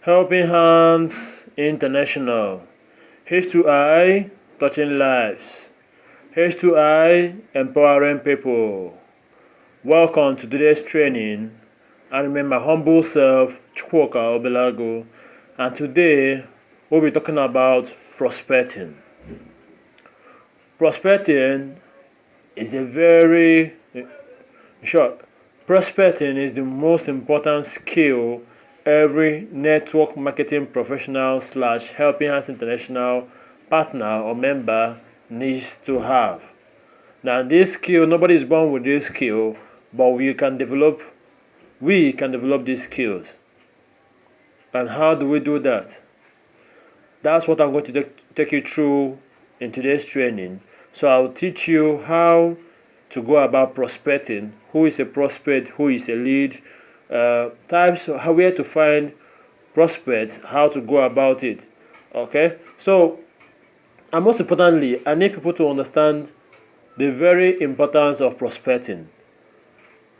Helping Hands International. H2I Touching Lives. H2I Empowering People. Welcome to today's training. I remain my humble self, Chukwuka Obeleagu, and today we'll be talking about prospecting. Prospecting is a very short. Prospecting is the most important skill every network marketing professional / Helping Hands International partner or member needs to have. Now, this skill, nobody is born with this skill, but we can develop these skills. And how do we do that? That's what I'm going to take you through in today's training. So I'll teach you how to go about prospecting, who is a prospect, who is a lead, types, where to find prospects, how to go about it. Okay, so and most importantly, I need people to understand the very importance of prospecting.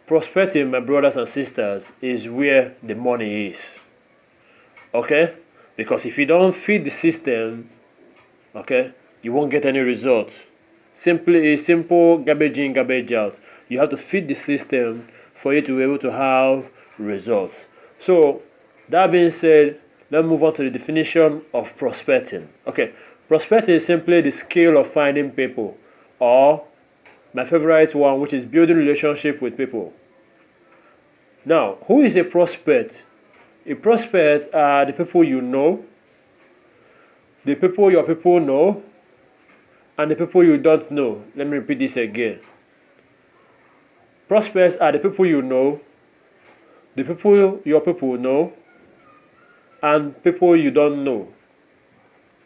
Prospecting, my brothers and sisters, is where the money is. Okay, because if you don't feed the system, okay, you won't get any results. Simple garbage in, garbage out. You have to feed the system for you to be able to have results. So, that being said, let's move on to the definition of prospecting. Okay, prospecting is simply the skill of finding people, or my favorite one, which is building relationship with people. Now, who is a prospect? A prospect are the people you know, the people your people know, and the people you don't know. Let me repeat this again. Prospects are the people you know, the people your people know, and people you don't know.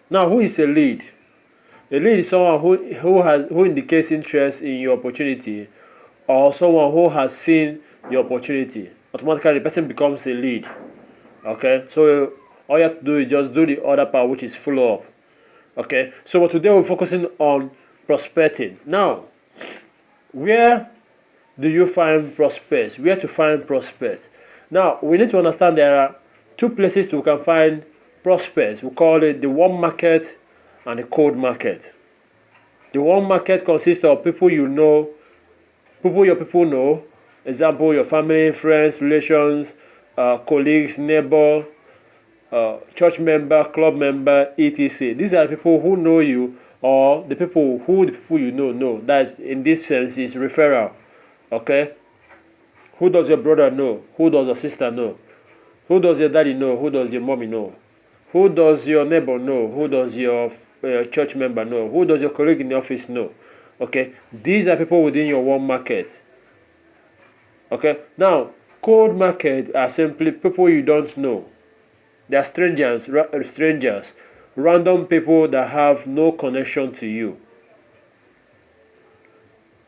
Now, who is a lead? A lead is someone who indicates interest in your opportunity, or someone who has seen your opportunity. Automatically, the person becomes a lead. Okay, so all you have to do is just do the other part, which is follow up. Okay, so today we're focusing on prospecting. Now, where do you find prospects? Where to find prospects? Now, we need to understand there are two places we can find prospects. We call it the warm market and the cold market. The warm market consists of people you know, people your people know, example, your family, friends, relations, colleagues, neighbor, church member, club member, etc. These are the people who know you, or the people you know. That's, in this sense, is referral. Okay? Who does your brother know? Who does your sister know? Who does your daddy know? Who does your mommy know? Who does your neighbor know? Who does your church member know? Who does your colleague in the office know? Okay? These are people within your warm market. Okay? Now, cold market are simply people you don't know. They are strangers, random people that have no connection to you.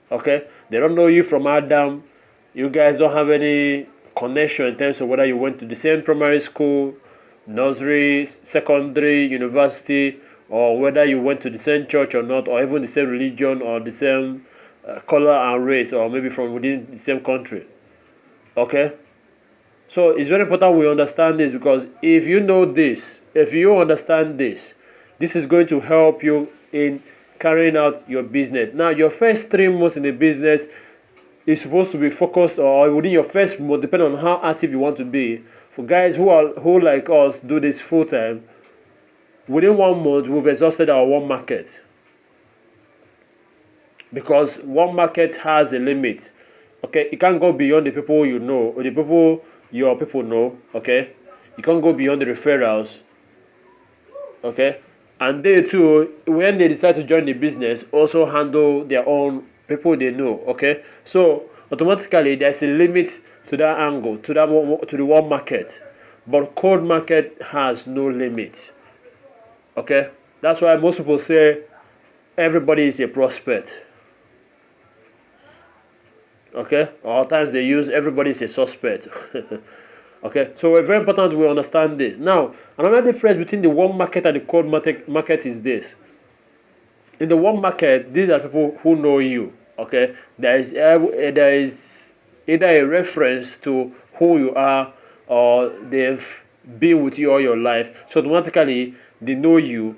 Okay? They don't know you from Adam. You guys don't have any connection in terms of whether you went to the same primary school, nursery, secondary, university, or whether you went to the same church or not, or even the same religion or the same color and race, or maybe from within the same country. Okay? So it's very important we understand this, because if you know this, if you understand this, this is going to help you in carrying out your business. Now, your first 3 months in the business is supposed to be focused, or within your first month, depending on how active you want to be. For guys who like us do this full time, within 1 month we've exhausted our one market, because one market has a limit. Okay, you can't go beyond the people you know, or the people your people know. Okay, you can't go beyond the referrals. Okay, and they too, when they decide to join the business, also handle their own people they know. Okay, so automatically there's a limit to that angle, to the warm market, but cold market has no limit. Okay, that's why most people say everybody is a prospect. Okay, or at times they use everybody is a suspect. Okay, so it's very important we understand this. Now, another difference between the warm market and the cold market is this. In the warm market, these are people who know you. Okay, there is either a reference to who you are, or they've been with you all your life, so automatically they know you,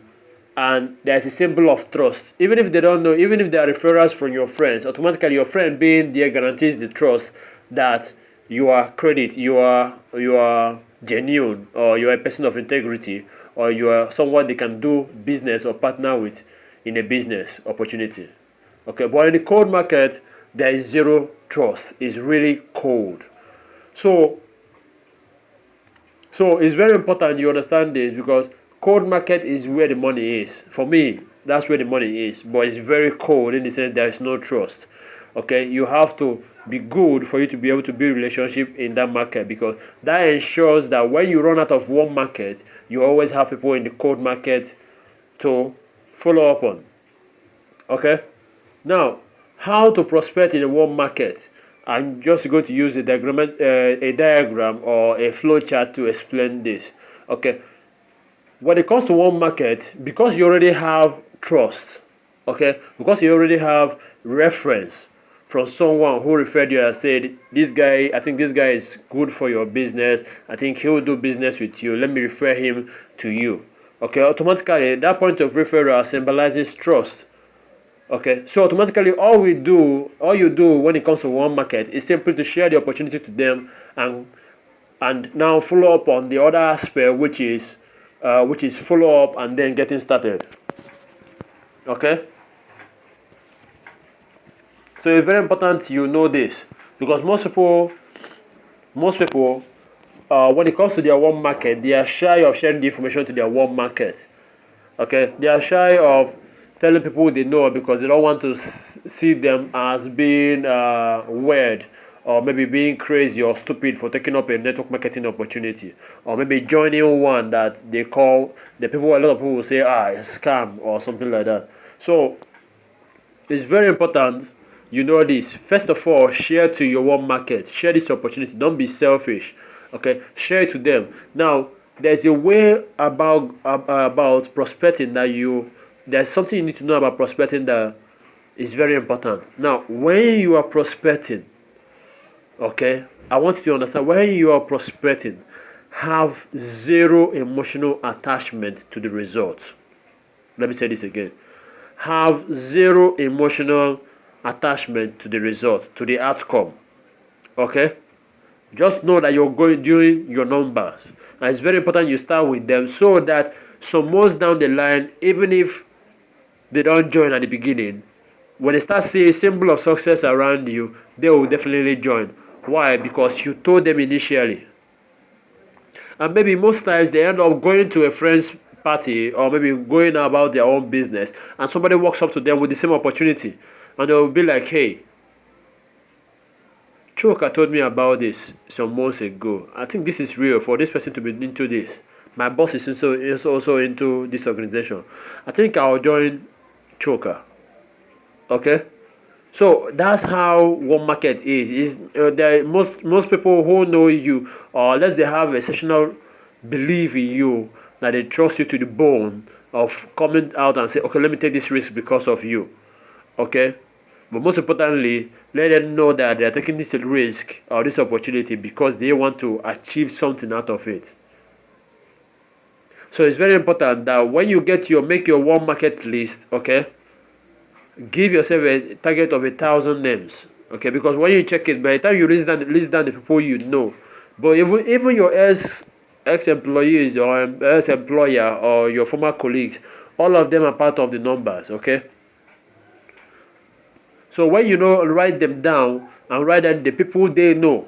and there's a symbol of trust. Even if they don't know, even if they are referrals from your friends, automatically your friend being there guarantees the trust that you are credit, you are genuine, or you are a person of integrity, or you are someone they can do business or partner with in a business opportunity. Okay, but in the cold market, there is zero trust. It's really cold. So so it's very important you understand this, because cold market is where the money is. For me, that's where the money is. But it's very cold in the sense there is no trust. Okay, you have to be good for you to be able to build relationship in that market, because that ensures that when you run out of one market, you always have people in the cold market to follow up on. Okay, now how to prospect in a warm market? I'm just going to use a diagram or a flow chart to explain this. Okay, when it comes to one market, because you already have trust, okay, because you already have reference from someone who referred you and said, this guy, I think this guy is good for your business, I think he will do business with you, let me refer him to you. Okay, automatically that point of referral symbolizes trust. Okay, so automatically all you do when it comes to one market is simply to share the opportunity to them, and now follow up on the other aspect, which is follow up and then getting started. Okay, so it's very important you know this, because most people, when it comes to their one market, they are shy of sharing the information to their one market. Okay, they are shy of telling people they know, because they don't want to see them as being weird, or maybe being crazy or stupid for taking up a network marketing opportunity, or maybe joining one that they call the people, a lot of people will say, a scam or something like that. So it's very important you know this. First of all, share to your one market, share this opportunity, don't be selfish. Okay, share it to them. Now there's a way about prospecting that you there's something you need to know about prospecting that is very important. Now when you are prospecting, okay, I want you to understand, when you are prospecting, have zero emotional attachment to the result. Let me say this again. Have zero emotional attachment to the result, to the outcome. Okay, just know that you're going doing your numbers, and it's very important you start with them, so that some months down the line, even if they don't join at the beginning, when they start seeing a symbol of success around you, they will definitely join. Why? Because you told them initially. And maybe most times they end up going to a friend's party, or maybe going about their own business, and somebody walks up to them with the same opportunity, and they'll be like, hey, Chukwuka told me about this some months ago. I think this is real for this person to be into this. My boss is also into this organization. I think I'll join Chukwuka. Okay? So that's how one market is. Most people who know you, or unless they have exceptional belief in you, that they trust you to the bone, of coming out and say, okay, let me take this risk because of you. Okay, but most importantly, let them know that they are taking this risk or this opportunity because they want to achieve something out of it. So it's very important that when you make your one market list, okay, give yourself a target of 1,000 names. Okay, because when you check it, by the time you list down the people you know, but even your ex-employees or ex-employer or your former colleagues, all of them are part of the numbers. Okay, so when you know, write them down and write down the people they know.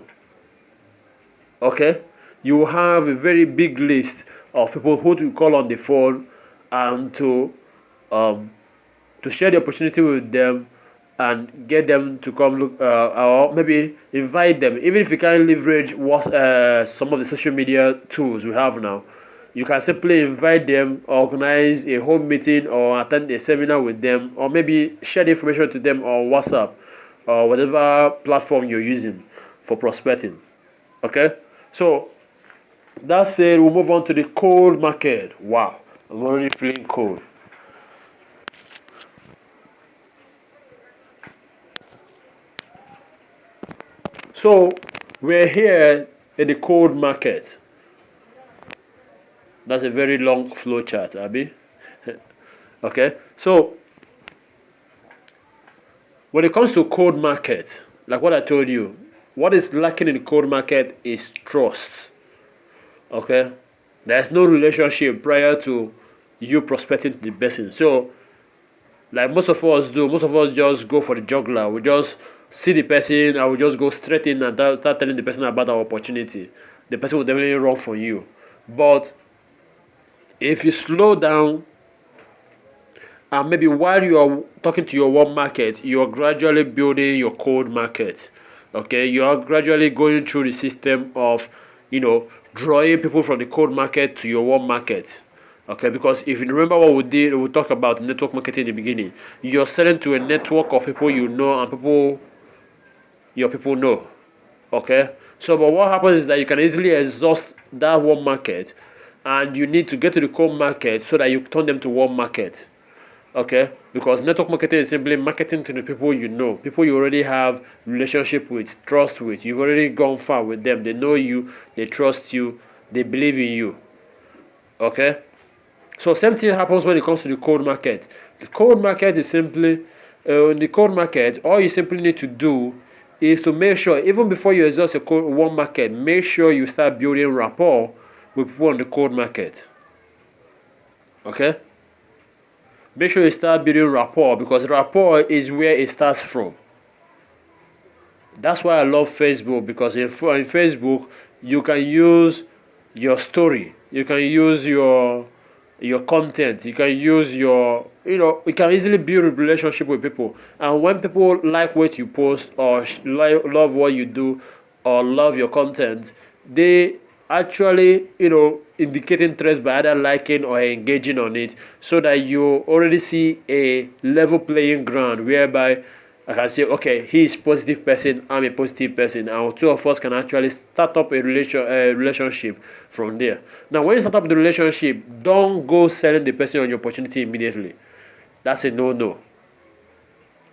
Okay, you have a very big list of people who to call on the phone, and um to share the opportunity with them, and get them to come look, or maybe invite them. Even if you can't leverage some of the social media tools we have now, you can simply invite them, organize a home meeting, or attend a seminar with them, or maybe share the information to them on WhatsApp or whatever platform you're using for prospecting. Okay, so that said, we'll move on to the cold market. Wow, I'm already feeling cold. So we're here in the cold market. That's a very long flow chart, Abby. Okay, so when it comes to cold market, like what I told you, what is lacking in the cold market is trust. Okay, there's no relationship prior to you prospecting to the person. So, like most of us just go for the juggler. We just see the person and we just go straight in and start telling the person about our opportunity. The person will definitely run for you. But if you slow down, and maybe while you are talking to your warm market, you are gradually building your cold market. Okay, you are gradually going through the system of, drawing people from the cold market to your warm market. Okay, because if you remember what we did, we talked about network marketing in the beginning. You're selling to a network of people you know and people your people know. Okay, so but what happens is that you can easily exhaust that warm market, and you need to get to the cold market so that you turn them to warm market. Okay, because network marketing is simply marketing to the people you know, people you already have relationship with, trust with. You've already gone far with them. They know you, they trust you, they believe in you. Okay, so same thing happens when it comes to the cold market. The cold market is simply in the cold market, all you simply need to do is to make sure, even before you exhaust your cold warm market, make sure you start building rapport with people on the cold market. Okay, make sure you start building rapport, because rapport is where it starts from. That's why I love Facebook, because in Facebook you can use your story, you can use your content, you can use your, you can easily build a relationship with people. And when people like what you post, or love what you do, or love your content, they actually, indicate interest by either liking or engaging on it, so that you already see a level playing ground whereby I can say, okay, he is a positive person, I'm a positive person, and two of us can actually start up a relationship from there. Now, when you start up the relationship, don't go selling the person on your opportunity immediately. That's a no-no.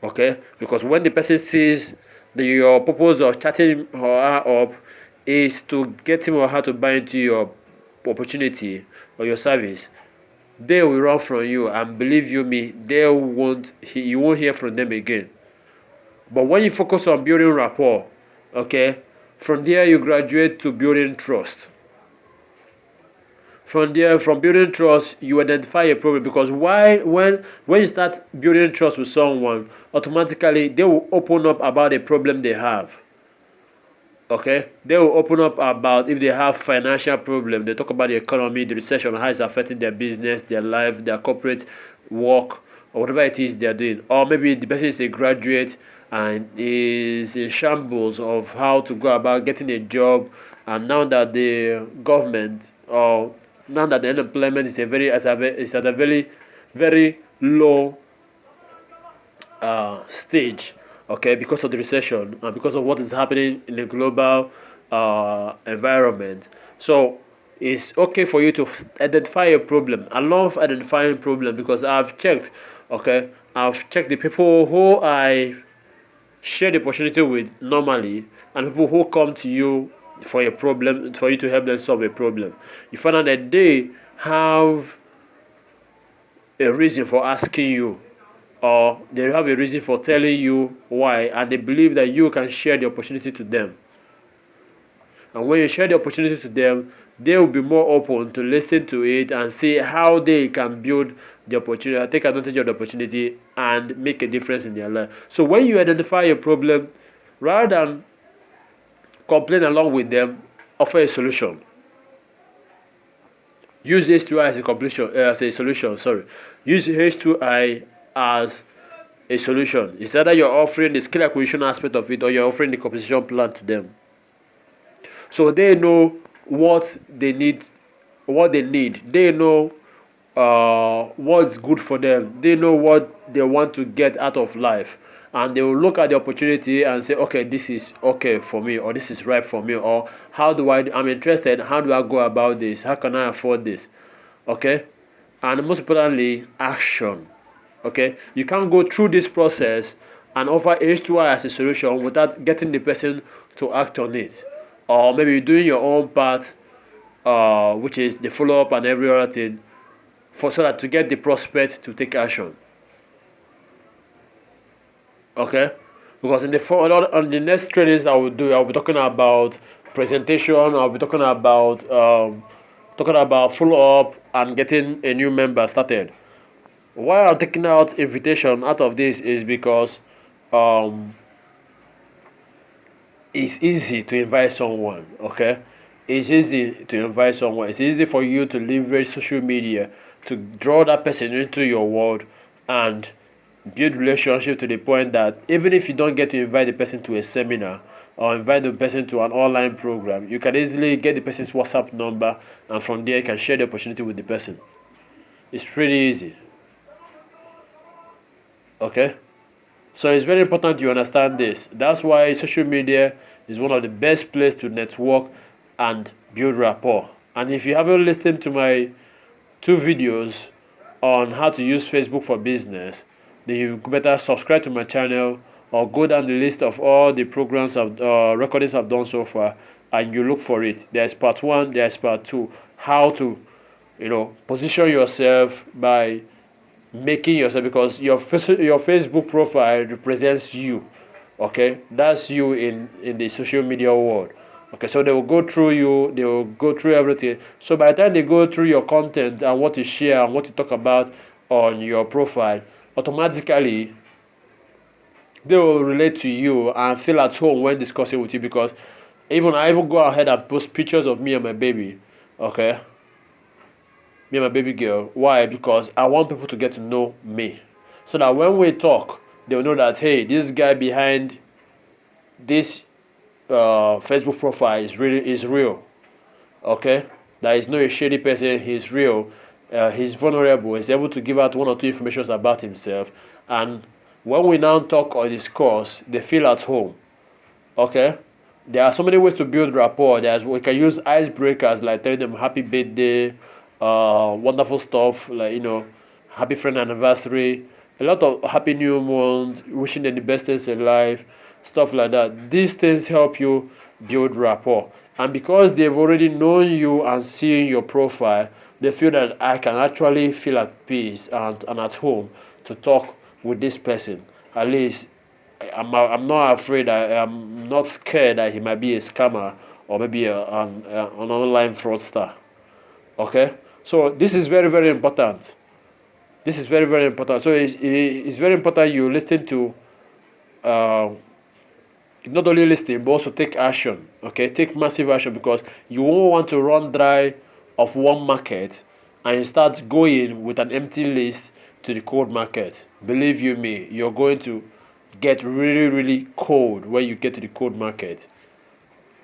Okay? Because when the person sees your purpose of chatting him or her up is to get him or her to buy into your opportunity or your service, they will run from you, and believe you me, you won't hear from them again. But when you focus on building rapport, okay, from there you graduate to building trust. From building trust, you identify a problem, because when you start building trust with someone, automatically they will open up about a problem they have. Okay, they will open up about if they have financial problem. They talk about the economy, the recession, how it's affecting their business, their life, their corporate work, or whatever it is they're doing. Or maybe the person is a graduate and is in shambles of how to go about getting a job, and now that the government, or now that the unemployment is at a very, very low stage, okay, because of the recession and because of what is happening in the global environment. So it's okay for you to identify a problem. I love identifying problem, because I've checked, okay, I've checked the people who I share the opportunity with normally, and people who come to you for a problem, for you to help them solve a problem. You find out that they have a reason for asking you, or they have a reason for telling you why, and they believe that you can share the opportunity to them. And when you share the opportunity to them, they will be more open to listen to it and see how they can build the opportunity, take advantage of the opportunity, and make a difference in their life. So when you identify a problem, rather than complain along with them, offer a solution. Use H2I as a solution. Sorry, use H2I as a solution. It's either you're offering the skill acquisition aspect of it, or you're offering the compensation plan to them. So they know what they need. They know what's good for them. They know what they want to get out of life, and they will look at the opportunity and say, okay, this is okay for me, or this is right for me, or I'm interested. How do I go about this? How can I afford this? Okay, and most importantly, action. Okay, you can't go through this process and offer H2I as a solution without getting the person to act on it, or maybe doing your own part which is the follow up and every other thing, for so that to get the prospect to take action. Okay, because in on the next trainings I will do, I'll be talking about presentation. I'll be talking about follow up and getting a new member started. Why I'm taking out invitation out of this is because um, it's easy to invite someone. Okay, it's easy to invite someone. It's easy for you to leverage social media to draw that person into your world and build relationship to the point that even if you don't get to invite the person to a seminar or invite the person to an online program, you can easily get the person's WhatsApp number, and from there you can share the opportunity with the person. It's pretty easy. Okay, so it's very important you understand this. That's why social media is one of the best places to network and build rapport. And if you haven't listened to my 2 videos on how to use Facebook for business, then you better subscribe to my channel or go down the list of all the programs of recordings I've done so far, and you look for it. There's part 1, there's part 2, how to position yourself by making yourself, because your Facebook profile represents you. Okay, that's you in the social media world. Okay, so they will go through you, they will go through everything. So by the time they go through your content and what you share and what you talk about on your profile, automatically they will relate to you and feel at home when discussing with you, because I even go ahead and post pictures of me and my baby. Okay, me and my baby girl. Why? Because I want people to get to know me, so that when we talk, they will know that, hey, this guy behind this Facebook profile is real. Okay, that is not a shady person. He's real. He's vulnerable. He's able to give out 1 or 2 informations about himself, and when we now talk or discuss, they feel at home. Okay, there are so many ways to build rapport. We can use icebreakers like telling them happy birthday, wonderful stuff like happy friend anniversary, a lot of happy new month, wishing them the best things in life, stuff like that. These things help you build rapport, and because they've already known you and seen your profile, they feel that I can actually feel at peace and at home to talk with this person. At least I'm not afraid. I'm not scared that he might be a scammer or maybe an online fraudster. Okay, so this is very, very important. This is very, very important. So it's very important you listen to, uh, not only listen but also take action. Okay, take massive action, because you won't want to run dry of one market and you start going with an empty list to the cold market. Believe you me, you're going to get really, really cold when you get to the cold market.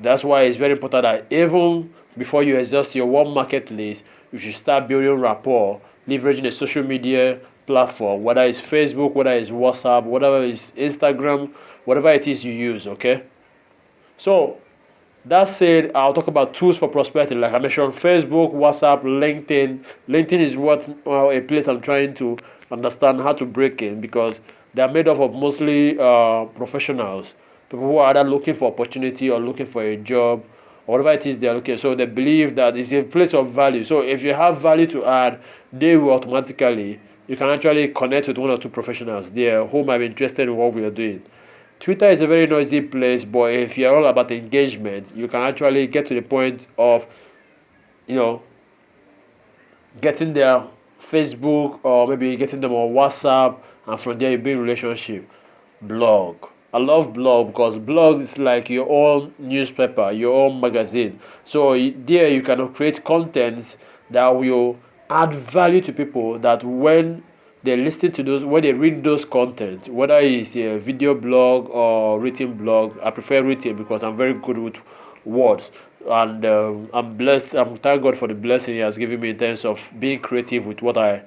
That's why it's very important that even before you exhaust your one market list, you should start building rapport, leveraging a social media platform, whether it's Facebook, whether it's WhatsApp, whatever it's Instagram, whatever it is you use. Okay, so that said, I'll talk about tools for prosperity. Like I mentioned, Facebook, WhatsApp, LinkedIn. LinkedIn is what a place I'm trying to understand how to break in, because they are made up of mostly professionals, people who are either looking for opportunity or looking for a job or whatever it is they are looking. So they believe that it's a place of value. So if you have value to add, they will automatically, you can actually connect with 1 or 2 professionals there who might be interested in what we are doing. Twitter is a very noisy place, but if you're all about engagement, you can actually get to the point of, you know, getting their Facebook or maybe getting them on WhatsApp, and from there you build relationship. Blog. I love blog because blog is like your own newspaper, your own magazine. So there you can create contents that will add value to people, that when they listen to those, when they read those content, whether it's a video blog or written blog, I prefer written because I'm very good with words, and I'm blessed. I'm thank God for the blessing He has given me in terms of being creative with what I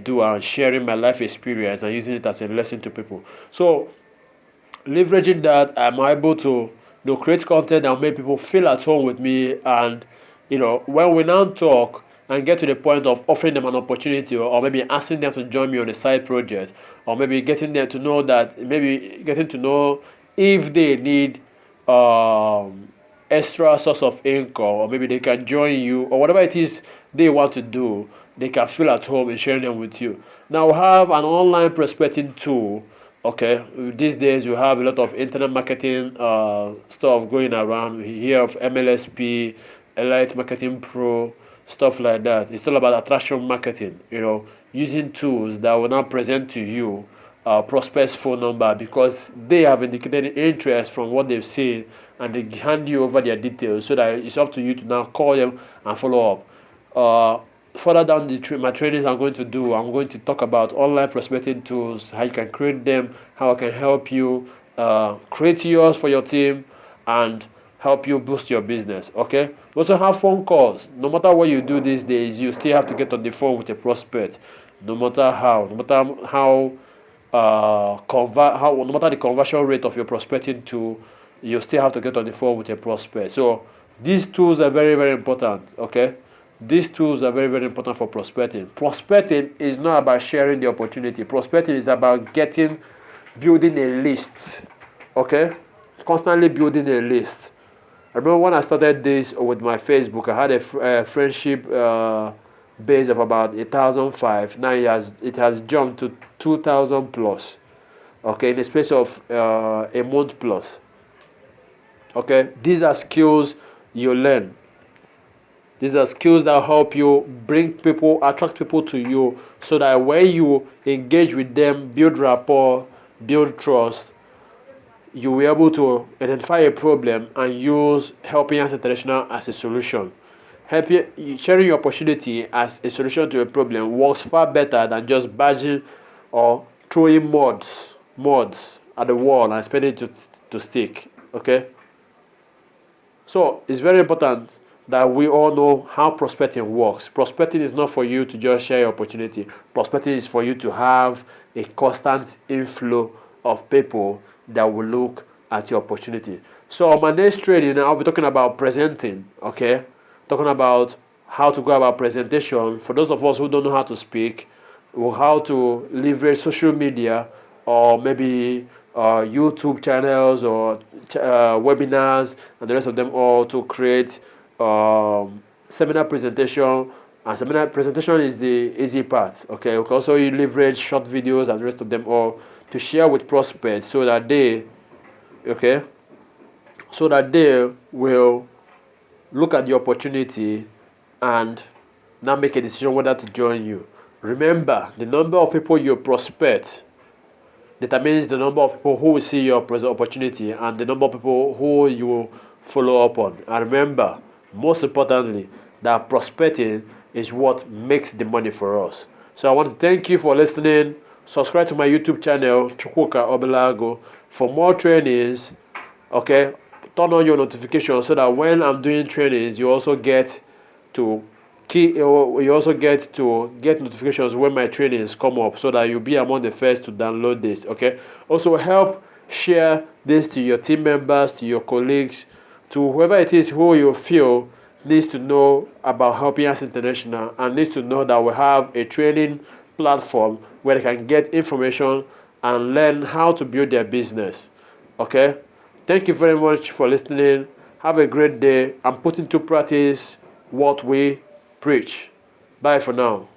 do and sharing my life experience and using it as a lesson to people. So leveraging that, I'm able to create content that make people feel at home with me, and when we now talk and get to the point of offering them an opportunity, or maybe asking them to join me on a side project, or maybe getting them to know that, maybe getting to know if they need extra source of income, or maybe they can join you, or whatever it is they want to do, they can feel at home in sharing them with you. Now we have an online prospecting tool. Okay, these days you have a lot of internet marketing stuff going around. We hear of MLSP, Elite Marketing Pro, stuff like that. It's all about attraction marketing, using tools that will now present to you prospect's phone number, because they have indicated interest from what they've seen, and they hand you over their details, so that it's up to you to now call them and follow up. Further down my trainings I'm going to talk about online prospecting tools, how you can create them, how I can help you create yours for your team and help you boost your business. Okay, we also have phone calls. No matter what you do these days, you still have to get on the phone with a prospect. No matter how no matter the conversion rate of your prospecting tool, you still have to get on the phone with a prospect. So these tools are very, very important. Okay, these tools are very, very important for prospecting. Prospecting is not about sharing the opportunity. Prospecting is about building a list. Okay, constantly building a list. I remember when I started this with my Facebook, I had a friendship base of about 1,005. Now it has jumped to 2,000 plus. Okay, in the space of a month plus. Okay, these are skills you learn. These are skills that help you attract people to you, so that when you engage with them, build rapport, build trust, you will be able to identify a problem and use Helping Hands International as a solution. Sharing your opportunity as a solution to a problem works far better than just badging or throwing mods at the wall and expecting it to stick. Okay? So it's very important that we all know how prospecting works. Prospecting is not for you to just share your opportunity. Prospecting is for you to have a constant inflow of people that will look at your opportunity. So on my next training, I'll be talking about presenting. Okay, talking about how to go about presentation. For those of us who don't know how to speak, or how to leverage social media, or maybe YouTube channels, or webinars, and the rest of them all, to create seminar presentation. And seminar presentation is the easy part. Okay, we can also leverage short videos and the rest of them all to share with prospects, so that they will look at the opportunity and now make a decision whether to join you. Remember, the number of people you prospect determines the number of people who will see your opportunity and the number of people who you will follow up on. And remember, most importantly, that prospecting is what makes the money for us. So I want to thank you for listening. Subscribe to my YouTube channel, Chukwuka Obeleagu, for more trainings. Okay, turn on your notifications so that when I'm doing trainings, you also get to get notifications when my trainings come up, so that you'll be among the first to download this. Okay, also help share this to your team members, to your colleagues, to whoever it is who you feel needs to know about Helping Hands International and needs to know that we have a training platform where they can get information and learn how to build their business. Okay, thank you very much for listening. Have a great day and put into practice what we preach. Bye for now.